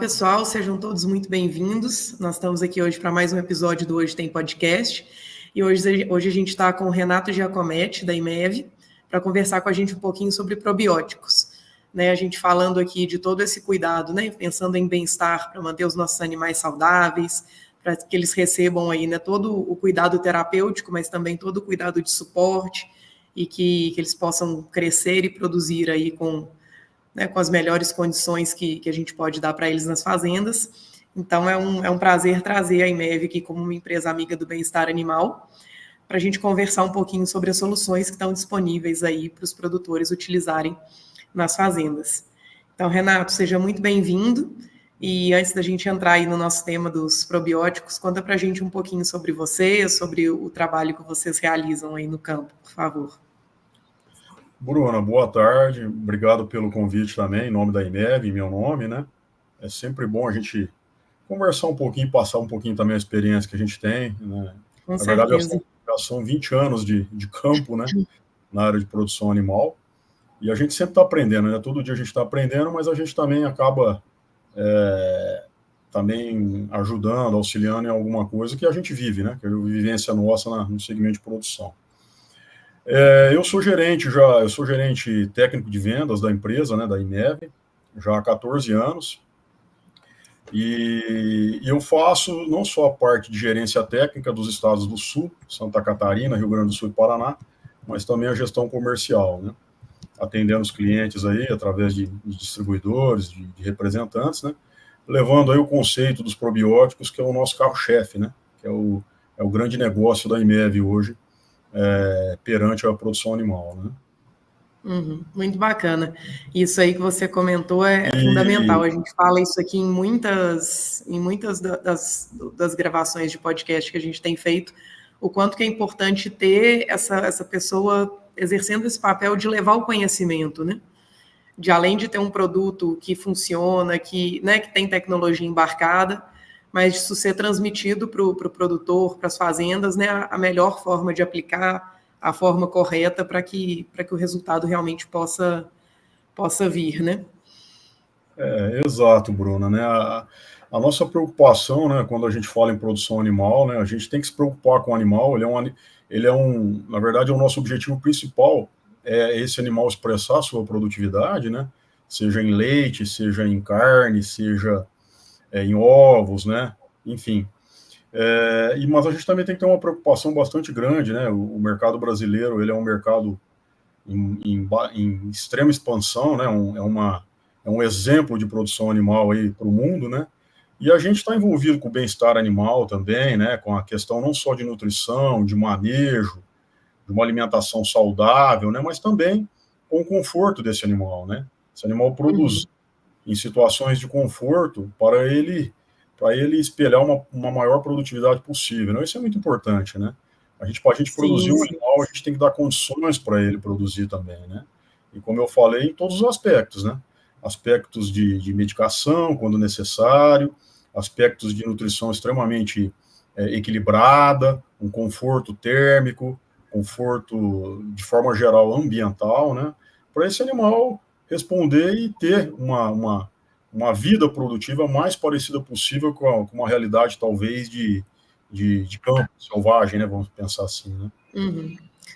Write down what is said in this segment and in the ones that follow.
pessoal, sejam todos muito bem-vindos. Nós estamos aqui hoje para mais um episódio do Hoje Tem Podcast. E hoje a gente está com o Renato Giacometti, da IMEV, para conversar com a gente um pouquinho sobre probióticos. A gente falando aqui de todo esse cuidado, pensando em bem-estar para manter os nossos animais saudáveis, para que eles recebam aí, todo o cuidado terapêutico, mas também todo o cuidado de suporte e que eles possam crescer e produzir aí com as melhores condições que a gente pode dar para eles nas fazendas. Então, é um prazer trazer a IMEV aqui como uma empresa amiga do bem-estar animal, para a gente conversar um pouquinho sobre as soluções que estão disponíveis aí para os produtores utilizarem nas fazendas. Então, Renato, seja muito bem-vindo. E antes da gente entrar aí no nosso tema dos probióticos, conta para a gente um pouquinho sobre você, sobre o trabalho que vocês realizam aí no campo, por favor. Bruna, boa tarde, obrigado pelo convite também, em nome da IMEV, em meu nome, É sempre bom a gente conversar um pouquinho, passar um pouquinho também a experiência que a gente tem, Com Na verdade, certeza. já são 20 anos de campo, na área de produção animal, e a gente sempre está aprendendo, Todo dia a gente está aprendendo, mas a gente também acaba também ajudando, auxiliando em alguma coisa que a gente vive, Que é a vivência nossa no segmento de produção. Eu sou gerente técnico de vendas da empresa, da IMEV, já há 14 anos, e eu faço não só a parte de gerência técnica dos estados do Sul, Santa Catarina, Rio Grande do Sul e Paraná, mas também a gestão comercial, atendendo os clientes aí através de distribuidores, de representantes, levando aí o conceito dos probióticos, que é o nosso carro-chefe, que é o grande negócio da IMEV hoje, perante a produção animal, Muito bacana. Isso aí que você comentou é fundamental. A gente fala isso aqui em muitas das gravações de podcast que a gente tem feito, o quanto que é importante ter essa pessoa exercendo esse papel de levar o conhecimento, De além de ter um produto que funciona, que tem tecnologia embarcada, mas isso ser transmitido para o produtor, para as fazendas, a melhor forma de aplicar, a forma correta para que o resultado realmente possa vir, Exato, Bruna, a nossa preocupação, quando a gente fala em produção animal, a gente tem que se preocupar com o animal, na verdade, é o nosso objetivo principal, é esse animal expressar a sua produtividade, seja em leite, seja em carne, seja em ovos, enfim. Mas a gente também tem que ter uma preocupação bastante grande, O mercado brasileiro, ele é um mercado em extrema expansão, é um exemplo de produção animal aí para o mundo, E a gente está envolvido com o bem-estar animal também, Com a questão não só de nutrição, de manejo, de uma alimentação saudável, Mas também com o conforto desse animal, Esse animal produz em situações de conforto para ele espelhar uma maior produtividade possível, Isso é muito importante, A gente produzir um animal, a gente tem que dar condições para ele produzir também, E como eu falei, em todos os aspectos, Aspectos de medicação, quando necessário, aspectos de nutrição extremamente equilibrada, um conforto térmico, conforto, de forma geral, ambiental, para esse animal responder e ter uma vida produtiva mais parecida possível com uma realidade, talvez, de campo selvagem, vamos pensar assim,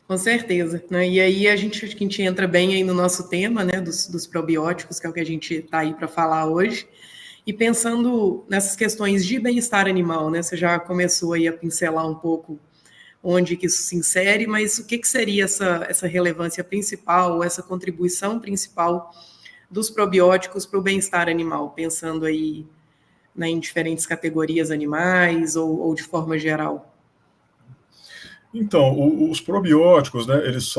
Com certeza. E aí a gente entra bem aí no nosso tema, dos probióticos, que é o que a gente está aí para falar hoje. E pensando nessas questões de bem-estar animal, Você já começou aí a pincelar um pouco onde que isso se insere, mas o que seria essa relevância principal, essa contribuição principal dos probióticos para o bem-estar animal, pensando aí em diferentes categorias animais ou de forma geral? Então, os probióticos, eles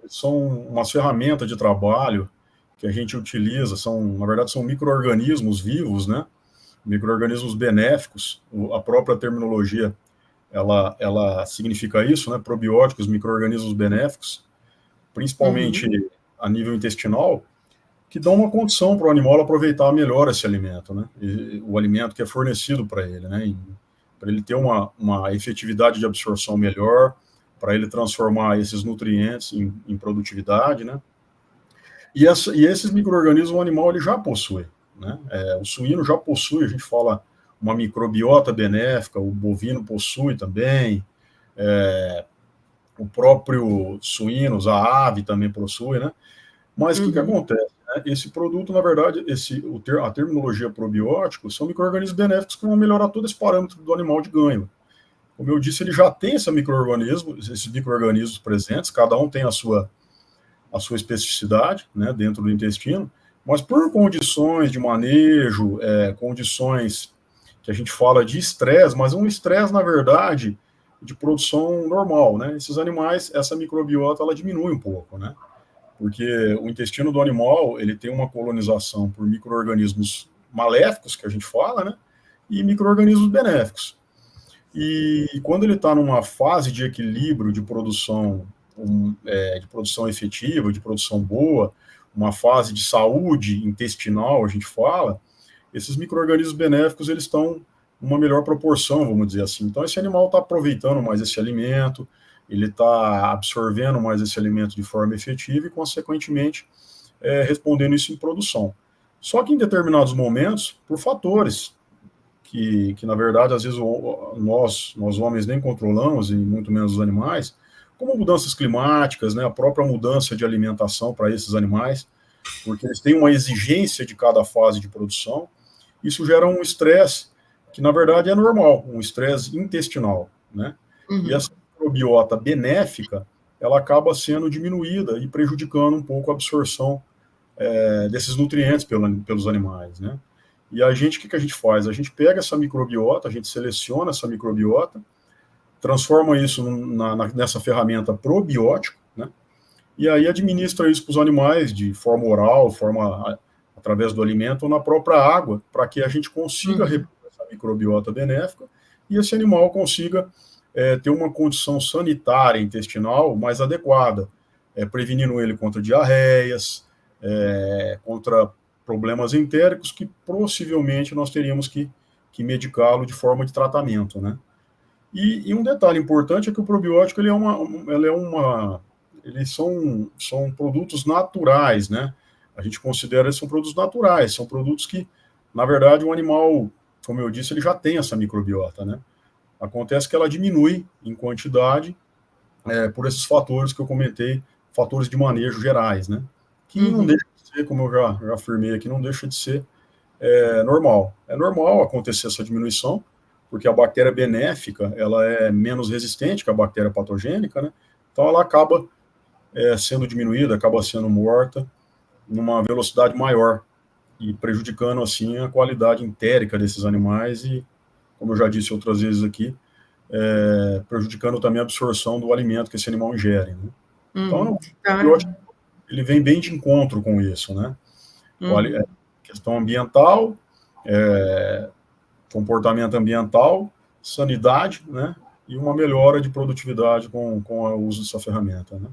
são uma ferramenta de trabalho que a gente utiliza, na verdade, são micro-organismos vivos, Micro-organismos benéficos, a própria terminologia, ela significa isso, Probióticos, micro-organismos benéficos, principalmente a nível intestinal, que dão uma condição para o animal aproveitar melhor esse alimento, o alimento que é fornecido para ele, para ele ter uma efetividade de absorção melhor, para ele transformar esses nutrientes em produtividade, E esses micro-organismos o animal ele já possui, né? O suíno já possui, a gente fala, uma microbiota benéfica, o bovino possui também, o próprio suínos, a ave também possui, né? Mas o que acontece? Né? Esse produto, na verdade, a terminologia probiótico são micro-organismos benéficos que vão melhorar todo esse parâmetro do animal de ganho. Como eu disse, ele já tem esses micro-organismos presentes, cada um tem a sua especificidade, né, dentro do intestino, mas por condições de manejo, condições que a gente fala de estresse, mas um estresse, na verdade, de produção normal, né? Esses animais, essa microbiota, ela diminui um pouco, né? Porque o intestino do animal, ele tem uma colonização por micro-organismos maléficos, que a gente fala, né? E micro-organismos benéficos. E quando ele está numa fase de equilíbrio de produção efetiva, de produção boa, uma fase de saúde intestinal, a gente fala, esses micro-organismos benéficos, eles estão numa melhor proporção, vamos dizer assim. Então, esse animal está aproveitando mais esse alimento, ele está absorvendo mais esse alimento de forma efetiva e, consequentemente, respondendo isso em produção. Só que em determinados momentos, por fatores que na verdade, às vezes, nós homens nem controlamos, e muito menos os animais, como mudanças climáticas, né, a própria mudança de alimentação para esses animais, porque eles têm uma exigência de cada fase de produção, isso gera um estresse que, na verdade, é normal, um estresse intestinal, né? E essa microbiota benéfica, ela acaba sendo diminuída e prejudicando um pouco a absorção desses nutrientes pelos animais, né? E a gente, o que a gente faz? A gente pega essa microbiota, a gente seleciona essa microbiota, transforma isso nessa ferramenta probiótico, né? E aí administra isso para os animais de forma oral, através do alimento ou na própria água, para que a gente consiga repor essa microbiota benéfica e esse animal consiga ter uma condição sanitária intestinal mais adequada, prevenindo ele contra diarreias, contra problemas entéricos que possivelmente nós teríamos que medicá-lo de forma de tratamento, né? E um detalhe importante é que o probiótico eles são produtos naturais, né? A gente considera eles são produtos naturais, são produtos que, na verdade, o animal, como eu disse, ele já tem essa microbiota, né? Acontece que ela diminui em quantidade por esses fatores que eu comentei, fatores de manejo gerais, né? Que não deixa de ser, como eu já afirmei aqui, não deixa de ser normal. É normal acontecer essa diminuição, porque a bactéria benéfica, ela é menos resistente que a bactéria patogênica, né? Então ela acaba sendo diminuída, acaba sendo morta numa velocidade maior e prejudicando, assim, a qualidade entérica desses animais e, como eu já disse outras vezes aqui, prejudicando também a absorção do alimento que esse animal ingere, né? Então, o probiótico, ele vem bem de encontro com isso, né? Questão ambiental, comportamento ambiental, sanidade, né? E uma melhora de produtividade com o uso dessa ferramenta, né?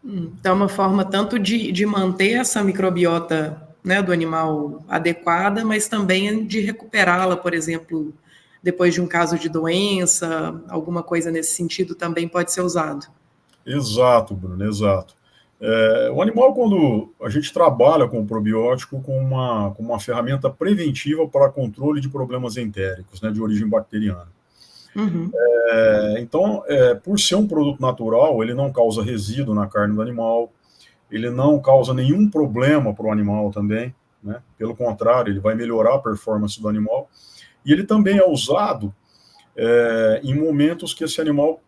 Então, uma forma tanto de manter essa microbiota, né, do animal adequada, mas também de recuperá-la, por exemplo, depois de um caso de doença, alguma coisa nesse sentido também pode ser usado. Exato, Bruno, exato. O animal, quando a gente trabalha com o probiótico com uma ferramenta preventiva para controle de problemas entéricos, né, de origem bacteriana. Então, por ser um produto natural, ele não causa resíduo na carne do animal, ele não causa nenhum problema para o animal também, né? Pelo contrário, ele vai melhorar a performance do animal. E ele também é usado em momentos que esse animal,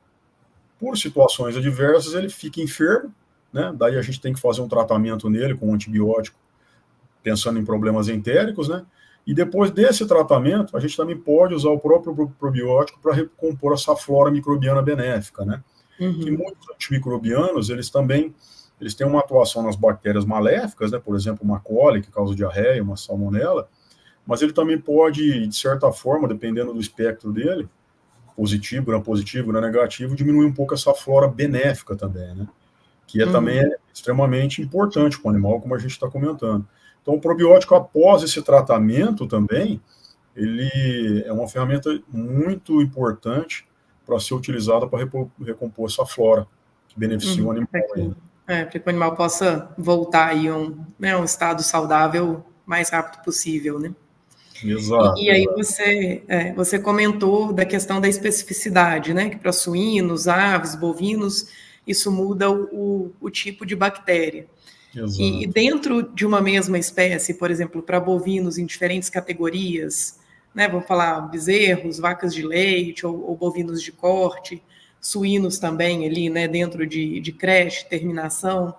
por situações adversas, ele fica enfermo, né? Daí a gente tem que fazer um tratamento nele com um antibiótico, pensando em problemas entéricos, né? E depois desse tratamento, a gente também pode usar o próprio probiótico para recompor essa flora microbiana benéfica, né? Que muitos antimicrobianos, eles têm uma atuação nas bactérias maléficas, né? Por exemplo, uma coli, que causa diarreia, uma salmonela, mas ele também pode, de certa forma, dependendo do espectro dele, positivo, gram-positivo, gram-negativo, diminuir um pouco essa flora benéfica também, né? Que também é extremamente importante para o animal, como a gente está comentando. Então, o probiótico, após esse tratamento também, ele é uma ferramenta muito importante para ser utilizada para recompor essa flora, que beneficia o animal. Para que o animal possa voltar aí um estado saudável mais rápido possível, né? Exato. E aí você comentou da questão da especificidade, né? Que para suínos, aves, bovinos, isso muda o tipo de bactéria. E Exato. dentro de uma mesma espécie, por exemplo, para bovinos em diferentes categorias, né? Vamos falar bezerros, vacas de leite ou bovinos de corte, suínos também ali, né? Dentro de creche, terminação.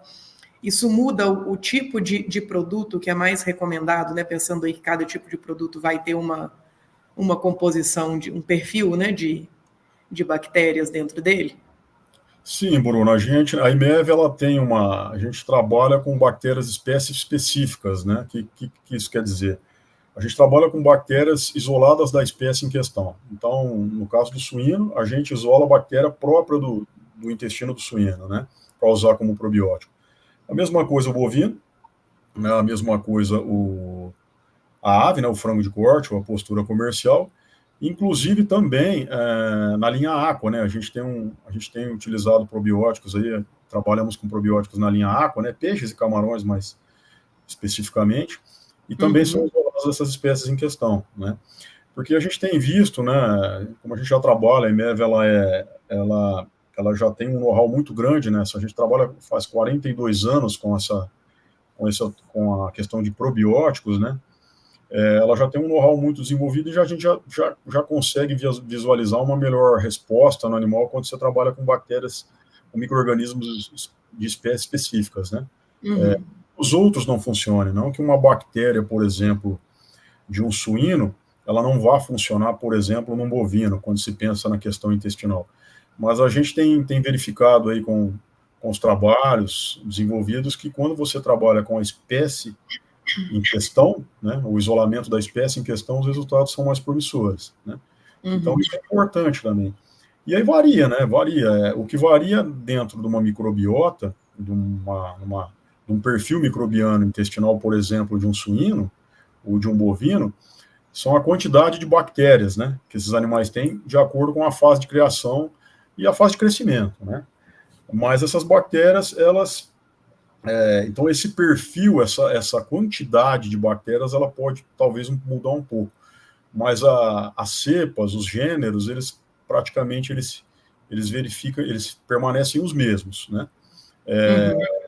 Isso muda o tipo de produto que é mais recomendado, né? Pensando aí que cada tipo de produto vai ter uma composição, um perfil, né? De bactérias dentro dele. Sim, Bruno, a IMEV, a gente trabalha com bactérias espécies específicas, né? Que isso quer dizer? A gente trabalha com bactérias isoladas da espécie em questão. Então, no caso do suíno, a gente isola a bactéria própria do intestino do suíno, né? Para usar como probiótico. A mesma coisa o bovino, né? A mesma coisa a ave, né? O frango de corte, ou a postura comercial. Inclusive também na linha Aqua, né? A gente tem utilizado probióticos aí, trabalhamos com probióticos na linha Aqua, né? Peixes e camarões, mais especificamente, e também são isoladas essas espécies em questão, né? Porque a gente tem visto, né? Como a gente já trabalha, a IMEV, ela já tem um know-how muito grande nessa. A gente trabalha faz 42 anos com a questão de probióticos, né? Ela já tem um know-how muito desenvolvido e a gente já consegue visualizar uma melhor resposta no animal quando você trabalha com bactérias, com micro-organismos de espécies específicas, né? Os outros não funcionam, não que uma bactéria, por exemplo, de um suíno, ela não vá funcionar, por exemplo, num bovino, quando se pensa na questão intestinal. Mas a gente tem verificado aí com os trabalhos desenvolvidos que quando você trabalha com a espécie em questão, né, o isolamento da espécie em questão, os resultados são mais promissores, né? Então isso é importante também. E aí varia, né? Varia. O que varia dentro de uma microbiota, de um perfil microbiano intestinal, por exemplo, de um suíno ou de um bovino, são a quantidade de bactérias, né, que esses animais têm de acordo com a fase de criação e a fase de crescimento, né? Mas essas bactérias, então esse perfil, essa quantidade de bactérias, ela pode talvez mudar um pouco, mas as cepas, os gêneros, eles praticamente eles permanecem os mesmos, né?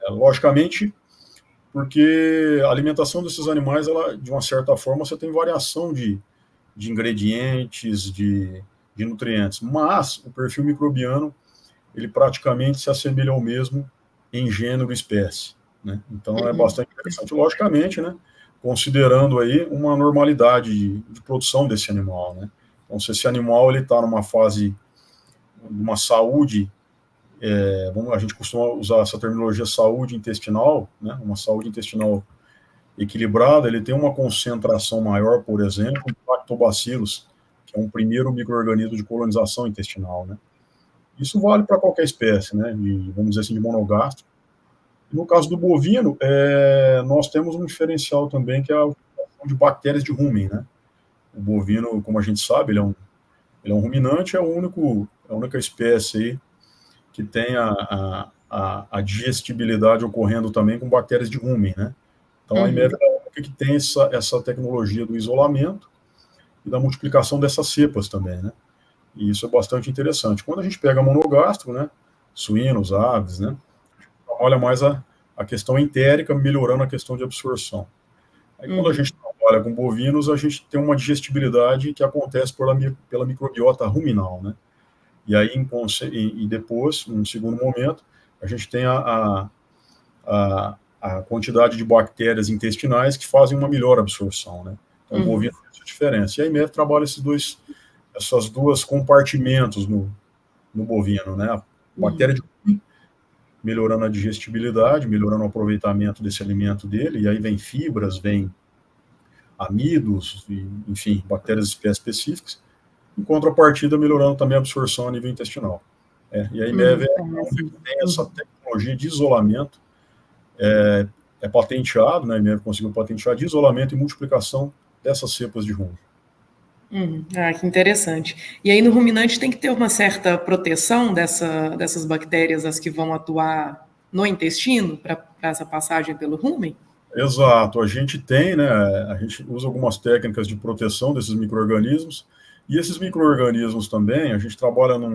Logicamente, porque a alimentação desses animais, ela, de uma certa forma, você tem variação de ingredientes, de nutrientes, mas o perfil microbiano, ele praticamente se assemelha ao mesmo em gênero e espécie, né? Então é bastante interessante, logicamente, né? Considerando aí uma normalidade de produção desse animal, né? Então, se esse animal ele está numa fase de uma saúde, a gente costuma usar essa terminologia saúde intestinal, né? Uma saúde intestinal equilibrada, ele tem uma concentração maior, por exemplo, de lactobacilos, que é um primeiro micro-organismo de colonização intestinal, né? Isso vale para qualquer espécie, né? Vamos dizer assim, de monogástrico. No caso do bovino, nós temos um diferencial também, que é a utilização de bactérias de rumen, né? O bovino, como a gente sabe, ele é um ruminante, é a única espécie aí que tem a digestibilidade ocorrendo também com bactérias de rumen, né? Então, a IMEV é a única que tem essa tecnologia do isolamento e da multiplicação dessas cepas também, né? E isso é bastante interessante. Quando a gente pega monogástrico, né, suínos, aves, né, olha mais a questão entérica, melhorando a questão de absorção. Aí, quando a gente trabalha com bovinos, a gente tem uma digestibilidade que acontece pela microbiota ruminal, né? E aí, e depois, num segundo momento, a gente tem a quantidade de bactérias intestinais que fazem uma melhor absorção, né? Então, o bovino faz essa diferença. E a IMEV trabalha essas duas compartimentos no bovino, né? A bactéria de rumen, melhorando a digestibilidade, melhorando o aproveitamento desse alimento dele, e aí vem fibras, vem amidos, enfim, bactérias específicas, em contrapartida, melhorando também a absorção a nível intestinal. E a IMEV tem essa tecnologia de isolamento, é patenteado, né? A IMEV conseguiu patentear de isolamento e multiplicação dessas cepas de rumen. Que interessante. E aí no ruminante tem que ter uma certa proteção dessas bactérias, as que vão atuar no intestino, para essa passagem pelo rumen? Exato, a gente tem, né, a gente usa algumas técnicas de proteção desses micro-organismos, e esses micro-organismos também, a gente trabalha num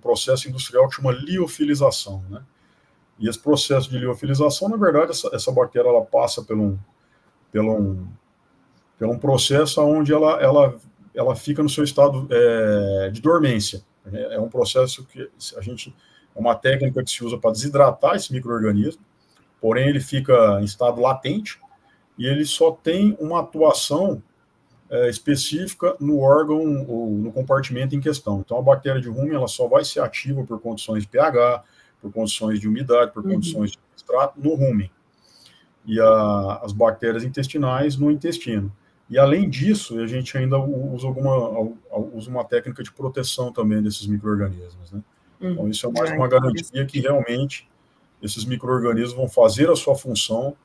processo industrial que chama liofilização, né? E esse processo de liofilização, na verdade, essa bactéria ela passa pelo um processo onde ela fica no seu estado de dormência. É um processo que é uma técnica que se usa para desidratar esse micro-organismo, porém ele fica em estado latente e ele só tem uma atuação específica no órgão ou no compartimento em questão. Então, a bactéria de rumen ela só vai ser ativa por condições de pH, por condições de umidade, por condições de substrato no rumen. E as bactérias intestinais no intestino. E, além disso, a gente ainda usa uma técnica de proteção também desses micro-organismos, né? Então, isso é mais uma garantia que realmente esses micro-organismos vão fazer a sua função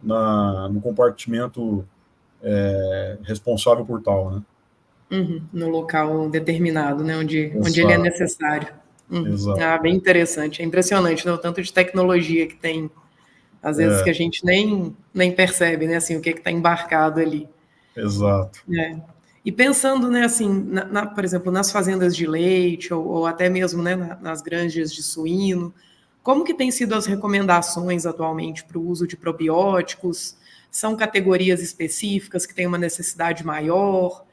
no compartimento responsável por tal, né? No local determinado, né, onde ele é necessário. Exato. Bem interessante, é impressionante, né, o tanto de tecnologia que tem, às vezes que a gente nem percebe, né, assim, o que está embarcado ali. Exato. E pensando, né, assim, por exemplo, nas fazendas de leite ou até mesmo, né, nas granjas de suíno, como que têm sido as recomendações atualmente para o uso de probióticos? São categorias específicas que têm uma necessidade maior?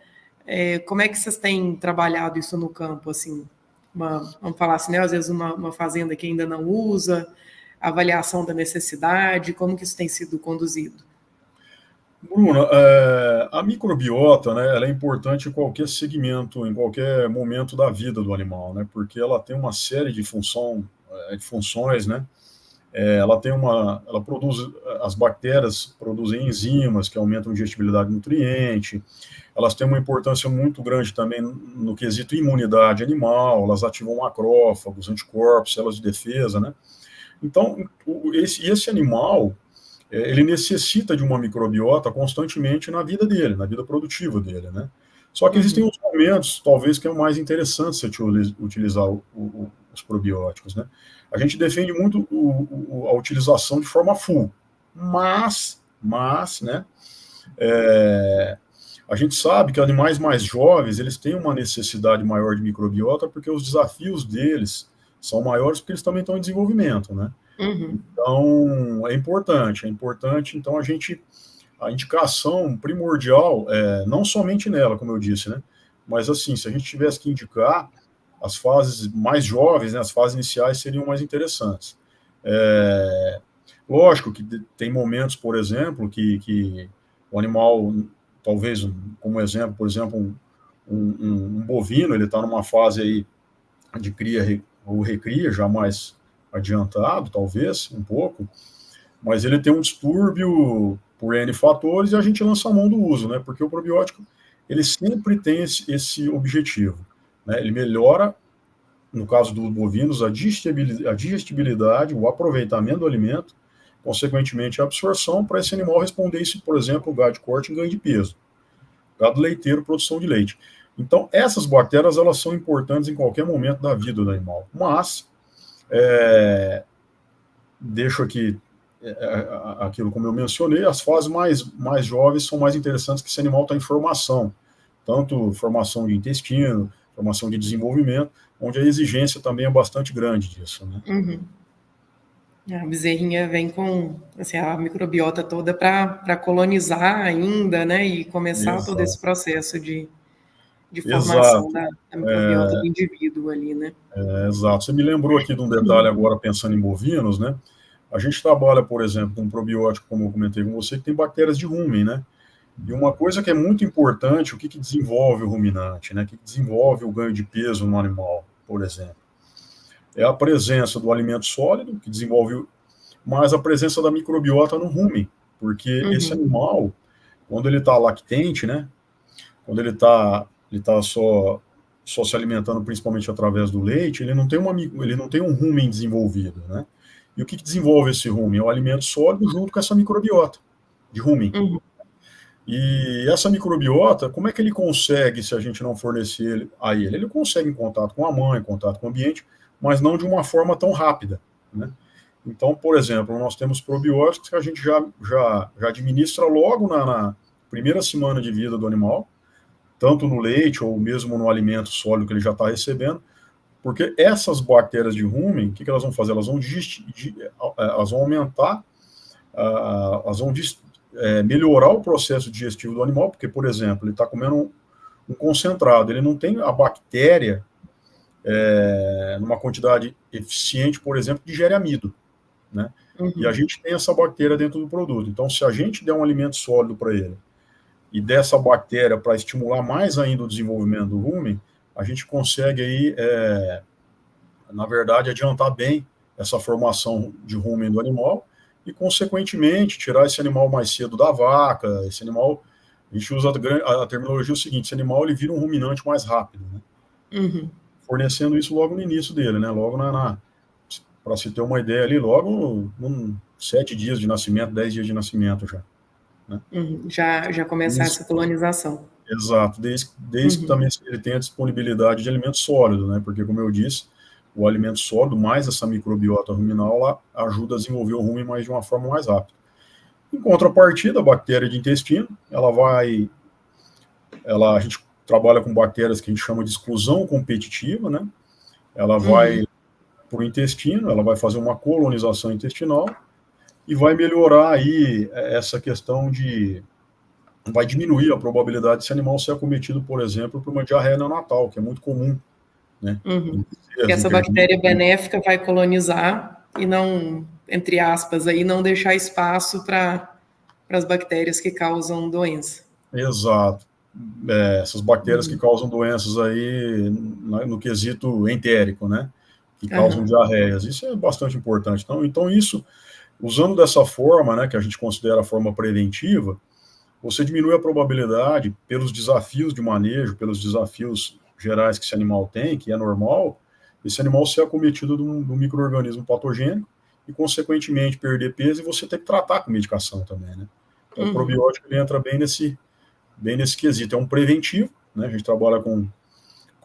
Como é que vocês têm trabalhado isso no campo, assim? Vamos falar assim, né, às vezes uma fazenda que ainda não usa, avaliação da necessidade, como que isso tem sido conduzido? Bruna, a microbiota, né, ela é importante em qualquer segmento, em qualquer momento da vida do animal, né, porque ela tem uma série de funções, né, ela produz, as bactérias produzem enzimas que aumentam a digestibilidade do nutriente, elas têm uma importância muito grande também no quesito imunidade animal, elas ativam macrófagos, anticorpos, células de defesa, né, então, esse animal, ele necessita de uma microbiota constantemente na vida dele, na vida produtiva dele, né? Só que existem uns momentos, talvez, que é o mais interessante você utilizar os probióticos, né? A gente defende muito a utilização de forma full, mas né, a gente sabe que animais mais jovens, eles têm uma necessidade maior de microbiota porque os desafios deles são maiores porque eles também estão em desenvolvimento, né? Então, é importante. Então, a indicação primordial, não somente nela, como eu disse, né? Mas, assim, se a gente tivesse que indicar, as fases mais jovens, né, as fases iniciais seriam mais interessantes. Lógico que tem momentos, por exemplo, que o animal, talvez, como exemplo, por exemplo, um bovino, ele está numa fase aí de cria ou recria, já mais adiantado, talvez, um pouco, mas ele tem um distúrbio por N fatores e a gente lança a mão do uso, né? Porque o probiótico, ele sempre tem esse objetivo, né? Ele melhora, no caso dos bovinos, a digestibilidade, o aproveitamento do alimento, consequentemente a absorção, para esse animal responder isso, por exemplo, o gado de corte em ganho de peso, gado leiteiro, produção de leite. Então, essas bactérias, elas são importantes em qualquer momento da vida do animal, mas deixo aqui aquilo como eu mencionei, as fases mais jovens são mais interessantes, que esse animal está em formação, tanto formação de intestino, formação de desenvolvimento, onde a exigência também é bastante grande disso, né? A bezerrinha vem com assim, a microbiota toda para colonizar ainda, né, e começar todo esse processo de formação da microbiota do indivíduo ali, né? Exato. Você me lembrou aqui de um detalhe agora, pensando em bovinos, né? A gente trabalha, por exemplo, com um probiótico, como eu comentei com você, que tem bactérias de rumen, né? E uma coisa que é muito importante, o que desenvolve o ruminante, né? O que desenvolve o ganho de peso no animal, por exemplo, é a presença do alimento sólido, que desenvolve, mas a presença da microbiota no rumen, porque esse animal, quando ele está lactente, né? Quando ele tá só se alimentando principalmente através do leite, ele não tem um rumen desenvolvido, né? E o que desenvolve esse rumen? É o alimento sólido junto com essa microbiota de rumen. E essa microbiota, como é que ele consegue, se a gente não fornecer a ele? Ele consegue em contato com a mãe, em contato com o ambiente, mas não de uma forma tão rápida, né? Então, por exemplo, nós temos probióticos que a gente já administra logo na primeira semana de vida do animal, tanto no leite ou mesmo no alimento sólido que ele já está recebendo, porque essas bactérias de rumen, o que elas vão fazer? Elas vão aumentar, elas vão melhorar o processo digestivo do animal, porque, por exemplo, ele está comendo um concentrado, ele não tem a bactéria numa quantidade eficiente, por exemplo, que digere amido, né? Uhum. E a gente tem essa bactéria dentro do produto. Então, se a gente der um alimento sólido para ele e dessa bactéria para estimular mais ainda o desenvolvimento do rumen, a gente consegue aí, na verdade, adiantar bem essa formação de rumen do animal e, consequentemente, tirar esse animal mais cedo da vaca. Esse animal, a gente usa a terminologia seguinte: esse animal ele vira um ruminante mais rápido, né? Uhum. Fornecendo isso logo no início dele, né? Logo para se ter uma ideia ali, logo 7 dias de nascimento, 10 dias de nascimento já. Né? Uhum. Já começar essa colonização. Exato, desde que também ele tenha disponibilidade de alimento sólido, né? Porque, como eu disse, o alimento sólido, mais essa microbiota ruminal, ela ajuda a desenvolver o rumen de uma forma mais rápida. Em contrapartida, a bactéria de intestino, a gente trabalha com bactérias que a gente chama de exclusão competitiva, né? Ela vai para o intestino, ela vai fazer uma colonização intestinal e vai melhorar aí essa questão vai diminuir a probabilidade desse animal ser acometido, por exemplo, por uma diarreia neonatal, que é muito comum, né? Que essa bactéria benéfica vai colonizar e não, entre aspas, aí não deixar espaço para as bactérias que causam doença. Exato. Essas bactérias que causam doenças aí no quesito entérico, né? Que causam diarreias. Isso é bastante importante. Então isso, usando dessa forma, né, que a gente considera a forma preventiva, você diminui a probabilidade, pelos desafios de manejo, pelos desafios gerais que esse animal tem, que é normal, esse animal ser acometido de um micro-organismo patogênico e, consequentemente, perder peso e você ter que tratar com medicação também, né? Então, o probiótico ele entra bem nesse quesito. É um preventivo, né? A gente trabalha com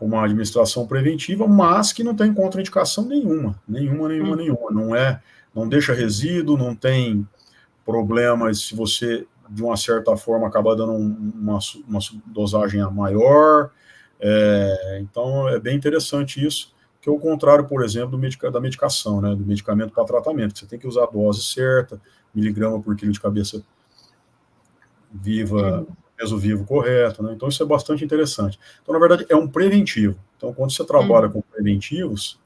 uma administração preventiva, mas que não tem contraindicação nenhuma. Não deixa resíduo, não tem problemas se você, de uma certa forma, acaba dando uma dosagem maior. Então, é bem interessante isso, que é o contrário, por exemplo, da medicação, né, do medicamento para tratamento, que você tem que usar a dose certa, miligrama por quilo de cabeça viva, peso vivo correto, né? Então, isso é bastante interessante. Então, na verdade, é um preventivo. Então, quando você trabalha com preventivos,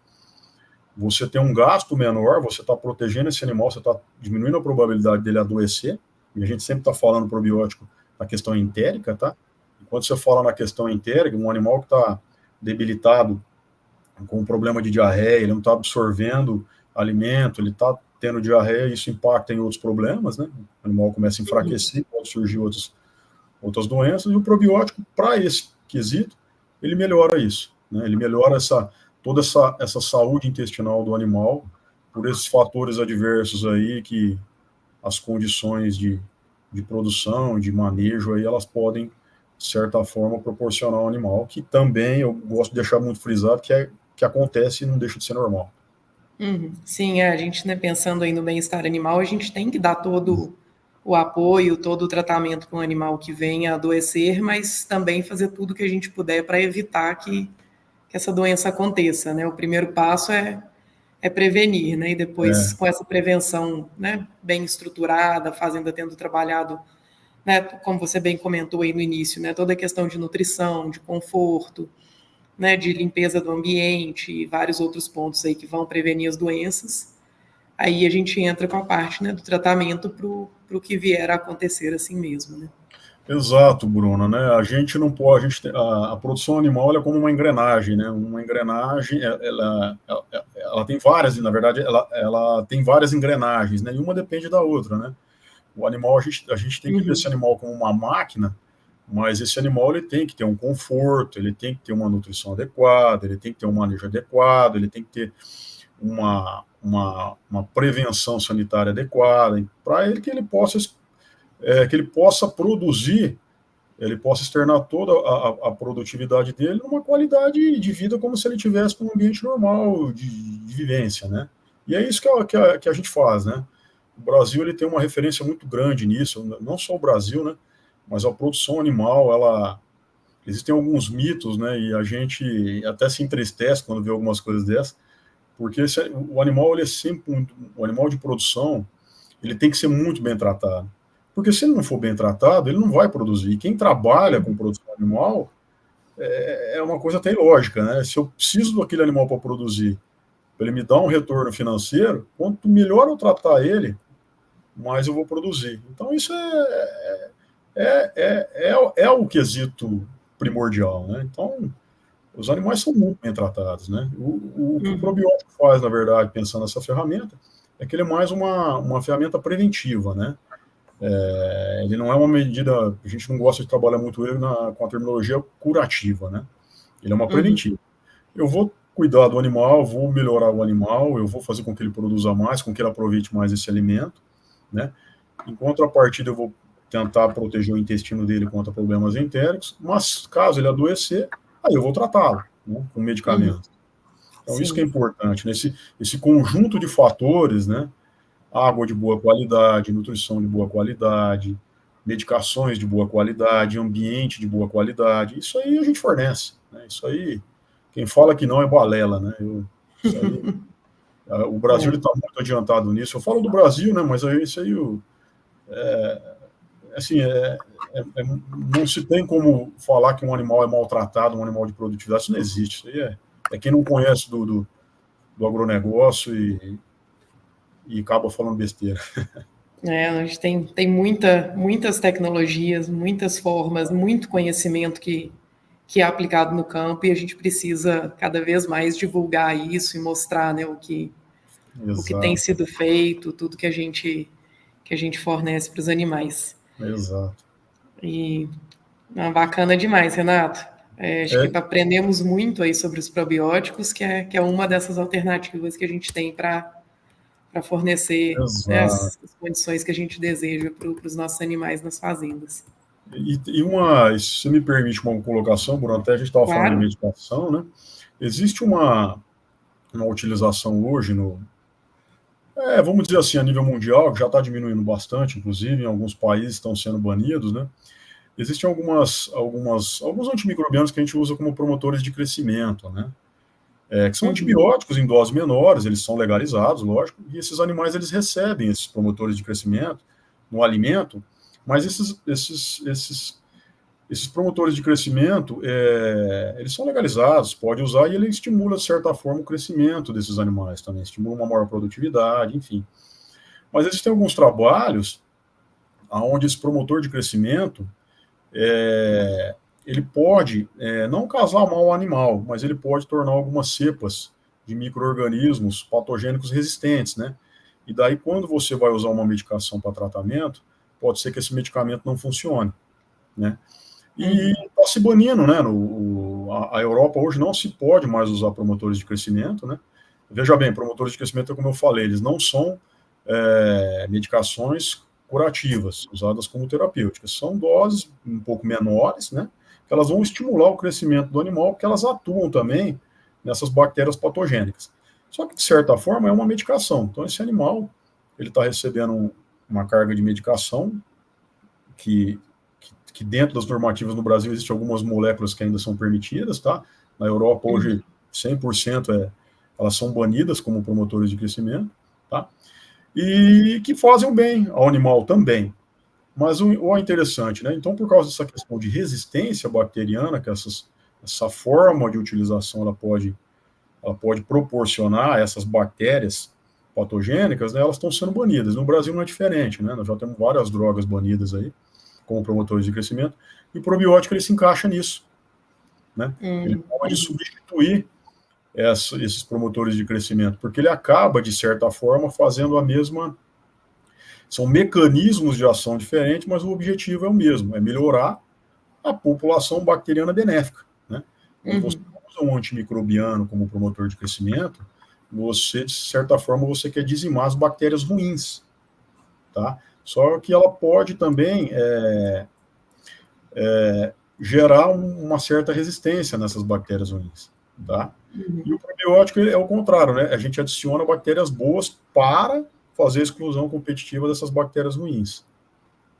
você tem um gasto menor, você está protegendo esse animal, você está diminuindo a probabilidade dele adoecer, e a gente sempre está falando probiótico na questão entérica, tá? E quando você fala na questão entérica, um animal que está debilitado, com um problema de diarreia, ele não está absorvendo alimento, ele está tendo diarreia, isso impacta em outros problemas, né? O animal começa a enfraquecer, pode surgir outras doenças, e o probiótico, para esse quesito, ele melhora isso, né? Ele melhora toda essa saúde intestinal do animal por esses fatores adversos aí que as condições de produção, de manejo aí, elas podem, de certa forma, proporcionar ao animal, que também eu gosto de deixar muito frisado que acontece e não deixa de ser normal. Sim, a gente, né, pensando aí no bem-estar animal, a gente tem que dar todo o apoio, todo o tratamento para um animal que venha a adoecer, mas também fazer tudo que a gente puder para evitar que essa doença aconteça, né? O primeiro passo é prevenir, né? E depois, com essa prevenção, né, bem estruturada, a fazenda tendo trabalhado, né, como você bem comentou aí no início, né, toda a questão de nutrição, de conforto, né, de limpeza do ambiente e vários outros pontos aí que vão prevenir as doenças. Aí a gente entra com a parte, né, do tratamento para o que vier a acontecer assim mesmo, né? Exato, Bruna, né? A gente não pode, a produção animal é como uma engrenagem, né? Uma engrenagem, ela tem várias, na verdade, ela tem várias engrenagens, né? E uma depende da outra, né? O animal, a gente tem que ver esse animal como uma máquina, mas esse animal ele tem que ter um conforto, ele tem que ter uma nutrição adequada, ele tem que ter um manejo adequado, ele tem que ter uma prevenção sanitária adequada, para ele que ele possa produzir, ele possa externar toda a produtividade dele numa qualidade de vida como se ele tivesse num ambiente normal de vivência, né? E é isso que a gente faz, né? O Brasil ele tem uma referência muito grande nisso, não só o Brasil, né? Mas a produção animal, existem alguns mitos, né? E a gente até se entristece quando vê algumas coisas dessas, porque o animal ele é sempre o animal de produção, ele tem que ser muito bem tratado. Porque se ele não for bem tratado, ele não vai produzir. E quem trabalha com produção animal é uma coisa até ilógica, né? Se eu preciso daquele animal para produzir, para ele me dar um retorno financeiro, quanto melhor eu tratar ele, mais eu vou produzir. Então, isso é o quesito primordial, né? Então, os animais são muito bem tratados, né? O que o probiótico faz, na verdade, pensando nessa ferramenta, é que ele é mais uma ferramenta preventiva, né? Ele não é uma medida, a gente não gosta de trabalhar muito ele com a terminologia curativa, né? Ele é uma preventiva. Eu vou cuidar do animal, vou melhorar o animal, eu vou fazer com que ele produza mais, com que ele aproveite mais esse alimento, né? Em contrapartida, eu vou tentar proteger o intestino dele contra problemas entéricos, mas caso ele adoecer, aí eu vou tratá-lo, né, com medicamentos. Então, Sim. isso que é importante, né? Esse conjunto de fatores, né? Água de boa qualidade, nutrição de boa qualidade, medicações de boa qualidade, ambiente de boa qualidade, isso aí a gente fornece, né? Isso aí, quem fala que não é balela, né? Isso aí, o Brasil está muito adiantado nisso. Eu falo do Brasil, né? Mas isso aí, assim, não se tem como falar que um animal é maltratado, um animal de produtividade, isso não existe. Isso aí é quem não conhece do agronegócio e acaba falando besteira. A gente tem muitas tecnologias, muitas formas, muito conhecimento que é aplicado no campo e a gente precisa cada vez mais divulgar isso e mostrar, né, o que tem sido feito, tudo que a gente fornece para os animais. Exato. E bacana demais, Renato. Acho que aprendemos muito aí sobre os probióticos, que é uma dessas alternativas que a gente tem para fornecer, né, as condições que a gente deseja para os nossos animais nas fazendas. Se você me permite uma colocação, Bruno, até a gente estava falando de medicação, né? Existe uma utilização hoje vamos dizer assim, a nível mundial, que já está diminuindo bastante, inclusive, em alguns países estão sendo banidos, né? Existem alguns antimicrobianos que a gente usa como promotores de crescimento, né? Que são antibióticos em doses menores, eles são legalizados, lógico, e esses animais eles recebem esses promotores de crescimento no alimento, mas esses promotores de crescimento, eles são legalizados, pode usar e ele estimula, de certa forma, o crescimento desses animais também, estimula uma maior produtividade, enfim. Mas existem alguns trabalhos onde esse promotor de crescimento, ele pode não causar mal ao animal, mas ele pode tornar algumas cepas de micro-organismos patogênicos resistentes, né? E daí, quando você vai usar uma medicação para tratamento, pode ser que esse medicamento não funcione, né? E está se banindo, né? A Europa hoje não se pode mais usar promotores de crescimento, né? Veja bem, promotores de crescimento, como eu falei, eles não são medicações curativas, usadas como terapêuticas. São doses um pouco menores, né? Que elas vão estimular o crescimento do animal, porque elas atuam também nessas bactérias patogênicas. Só que, de certa forma, é uma medicação. Então, esse animal, ele está recebendo uma carga de medicação que dentro das normativas no Brasil existem algumas moléculas que ainda são permitidas, tá? Na Europa, hoje, 100% elas são banidas como promotores de crescimento, tá? E que fazem bem ao animal também. Mas o interessante, né? Então, por causa dessa questão de resistência bacteriana, que essa forma de utilização ela pode proporcionar a essas bactérias patogênicas, né? Elas estão sendo banidas. No Brasil não é diferente, né? Nós já temos várias drogas banidas aí, como promotores de crescimento, e o probiótico ele se encaixa nisso, né? Ele pode substituir esses promotores de crescimento, porque ele acaba, de certa forma, fazendo a mesma... São mecanismos de ação diferentes, mas o objetivo é o mesmo, é melhorar a população bacteriana benéfica, né? Quando você usa um antimicrobiano como promotor de crescimento, você, de certa forma, você quer dizimar as bactérias ruins, tá? Só que ela pode também gerar uma certa resistência nessas bactérias ruins, tá? E o probiótico é o contrário, né? A gente adiciona bactérias boas para fazer a exclusão competitiva dessas bactérias ruins,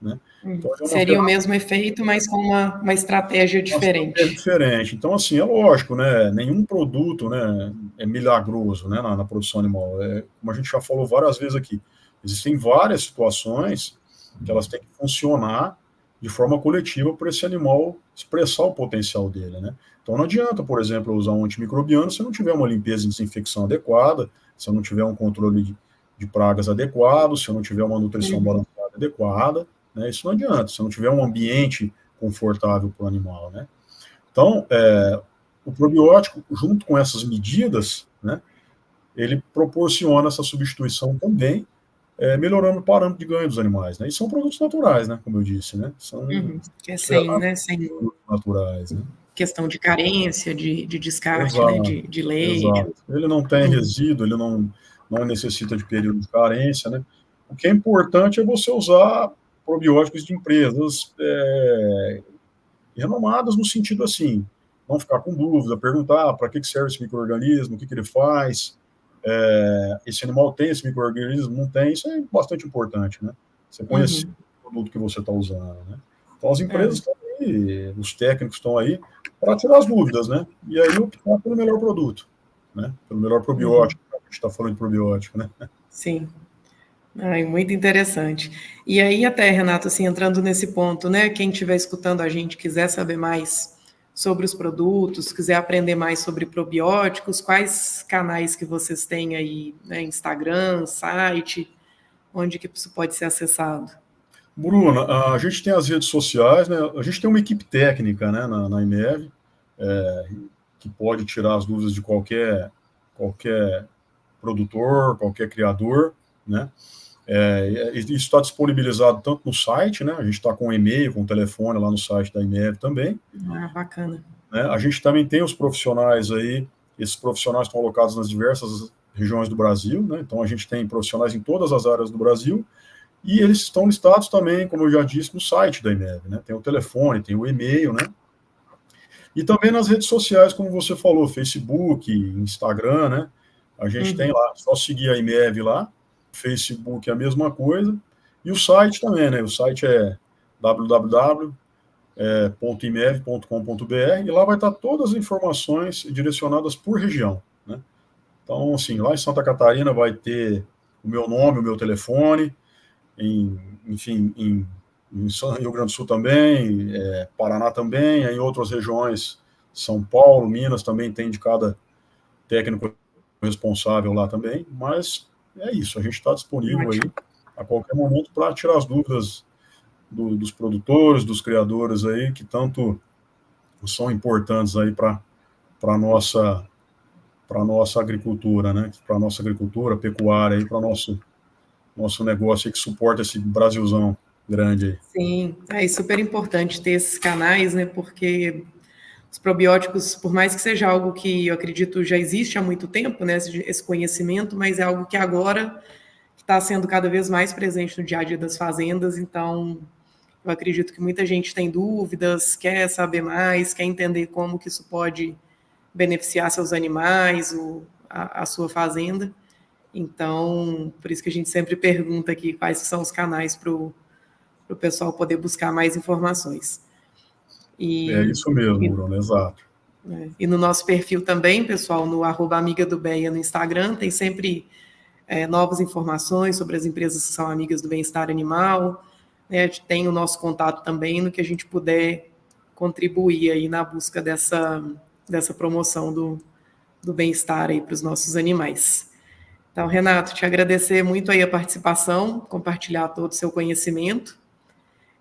né? Então, é uma Seria o mesmo efeito, mas com uma estratégia é diferente. diferente. Então, assim, é lógico, né? Nenhum produto, né, é milagroso, né, na produção animal. Como a gente já falou várias vezes aqui, existem várias situações que elas têm que funcionar de forma coletiva para esse animal expressar o potencial dele, né? Então, não adianta, por exemplo, usar um antimicrobiano se não tiver uma limpeza e desinfecção adequada, se não tiver um controle de pragas adequado, se não tiver uma nutrição balanceada adequada, né? Isso não adianta, se não tiver um ambiente confortável para o animal, né? Então, o probiótico, junto com essas medidas, né, ele proporciona essa substituição também, melhorando o parâmetro de ganho dos animais, né? E são produtos naturais, né, como eu disse, né? São Que é considerados sem produtos naturais, né? questão de carência, de descarte, né, Exato, de leite. exato. Ele não tem resíduo, ele não necessita de período de carência, né? O que é importante é você usar probióticos de empresas renomadas no sentido assim, não ficar com dúvida, perguntar para que serve esse micro-organismo, o que ele faz, esse animal tem esse micro-organismo, não tem, isso é bastante importante, né? Você conhecer o produto que você está usando, né? Então as empresas estão aí, os técnicos estão aí para tirar as dúvidas, né? E aí optar pelo melhor produto, né? Pelo melhor probiótico, a gente está falando de probiótico, né? Sim. Ai, muito interessante. E aí, até, Renato, assim, entrando nesse ponto, né? Quem estiver escutando a gente, quiser saber mais sobre os produtos, quiser aprender mais sobre probióticos, quais canais que vocês têm aí, né? Instagram, site, onde que isso pode ser acessado? Bruna, a gente tem as redes sociais, né? A gente tem uma equipe técnica, né, na IMEV, que pode tirar as dúvidas de qualquer produtor, qualquer criador, né? Isso está disponibilizado tanto no site, né? A gente está com um e-mail, com um telefone lá no site da IMEV também. Ah, bacana. Né? A gente também tem os profissionais aí, esses profissionais estão alocados nas diversas regiões do Brasil, né? Então a gente tem profissionais em todas as áreas do Brasil, e eles estão listados também, como eu já disse, no site da IMEV, né? Tem o telefone, tem o e-mail, né? E também nas redes sociais, como você falou, Facebook, Instagram, né? A gente tem lá, só seguir a IMEV lá, Facebook é a mesma coisa, e o site também, né? O site é www.imev.com.br, e lá vai estar todas as informações direcionadas por região, né? Então, assim, lá em Santa Catarina vai ter o meu nome, o meu telefone, enfim, em Rio Grande do Sul também, Paraná também, em outras regiões, São Paulo, Minas também tem de cada técnico responsável lá também, mas é isso, a gente está disponível aí a qualquer momento para tirar as dúvidas dos produtores, dos criadores aí, que tanto são importantes aí para a nossa agricultura, né? Para a nossa agricultura, pecuária aí, para o nosso negócio aí que suporta esse Brasilzão grande aí. Sim, é super importante ter esses canais, né? Porque os probióticos, por mais que seja algo que eu acredito já existe há muito tempo, né? Esse conhecimento, mas é algo que agora está sendo cada vez mais presente no dia a dia das fazendas. Então, eu acredito que muita gente tem dúvidas, quer saber mais, quer entender como que isso pode beneficiar seus animais, a sua fazenda. Então, por isso que a gente sempre pergunta aqui quais são os canais para o pessoal poder buscar mais informações. É isso mesmo, Bruno, exato. E no nosso perfil também, pessoal, no @amiga do Beia no Instagram, tem sempre novas informações sobre as empresas que são amigas do bem-estar animal. Né? Tem o nosso contato também no que a gente puder contribuir aí na busca dessa promoção do bem-estar aí para os nossos animais. Então, Renato, te agradecer muito aí a participação, compartilhar todo o seu conhecimento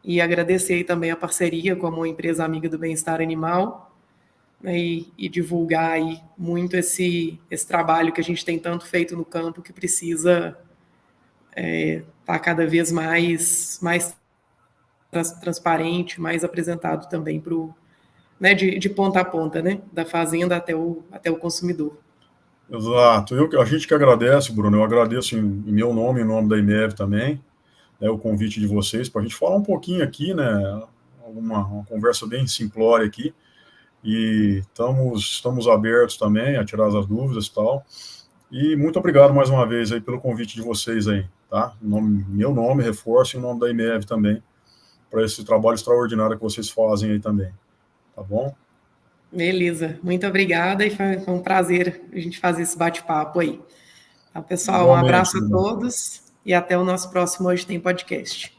e agradecer aí também a parceria como empresa amiga do bem-estar animal, né, e divulgar aí muito esse trabalho que a gente tem tanto feito no campo que precisa estar cada vez mais transparente, mais apresentado também para o, né, de ponta a ponta, né, da fazenda até o consumidor. Exato. A gente que agradece, Bruno, eu agradeço em meu nome, em nome da IMEV também, né, o convite de vocês para a gente falar um pouquinho aqui, né, uma conversa bem simplória aqui, e estamos abertos também a tirar as dúvidas e tal. E muito obrigado mais uma vez aí pelo convite de vocês aí, tá? Meu nome, reforço, e o nome da IMEV também, para esse trabalho extraordinário que vocês fazem aí também, tá bom? Beleza, muito obrigada e foi um prazer a gente fazer esse bate-papo aí. Então, pessoal, um Igualmente, abraço a todos e até o nosso próximo Hoje Tem Podcast.